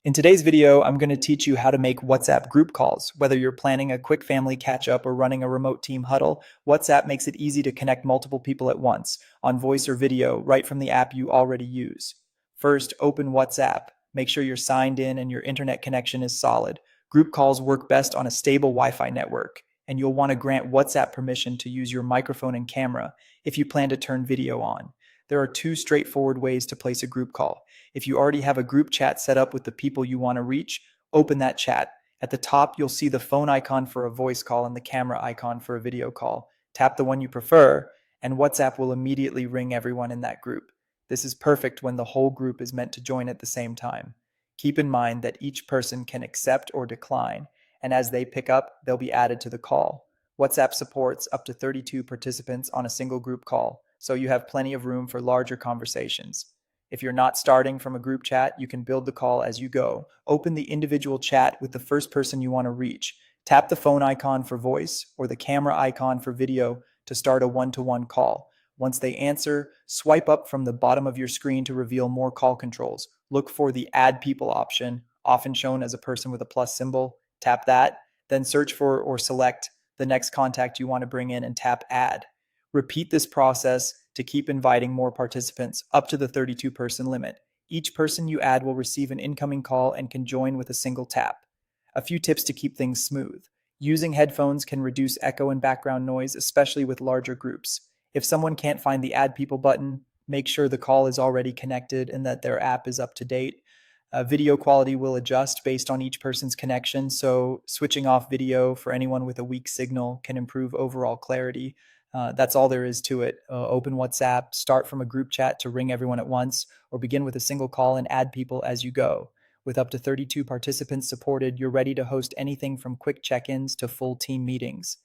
In today's video, I'm going to teach you how to make WhatsApp group calls. Whether you're planning a quick family catch up or running a remote team huddle, WhatsApp makes it easy to connect multiple people at once on voice or video right from the app you already use. First, open WhatsApp. Make sure you're signed in and your internet connection is solid. Group calls work best on a stable Wi Fi network, and you'll want to grant WhatsApp permission to use your microphone and camera if you plan to turn video on. There are two straightforward ways to place a group call. If you already have a group chat set up with the people you want to reach, open that chat. At the top, you'll see the phone icon for a voice call and the camera icon for a video call. Tap the one you prefer, and WhatsApp will immediately ring everyone in that group. This is perfect when the whole group is meant to join at the same time. Keep in mind that each person can accept or decline, and as they pick up, they'll be added to the call. WhatsApp supports up to 32 participants on a single group call, so you have plenty of room for larger conversations. If you're not starting from a group chat, you can build the call as you go. Open the individual chat with the first person you want to reach. Tap the phone icon for voice or the camera icon for video to start a one-to-one call. Once they answer, swipe up from the bottom of your screen to reveal more call controls. Look for the Add People option, often shown as a person with a plus symbol. Tap that, then search for or select the next contact you want to bring in and tap Add. Repeat this process to keep inviting more participants up to the 32-person limit. Each person you add will receive an incoming call and can join with a single tap. A few tips to keep things smooth. Using headphones can reduce echo and background noise, especially with larger groups. If someone can't find the Add People button, make sure the call is already connected and that their app is up to date. Video quality will adjust based on each person's connection, so switching off video for anyone with a weak signal can improve overall clarity. That's all there is to it. Open WhatsApp, start from a group chat to ring everyone at once, or begin with a single call and add people as you go. With up to 32 participants supported, you're ready to host anything from quick check ins to full team meetings.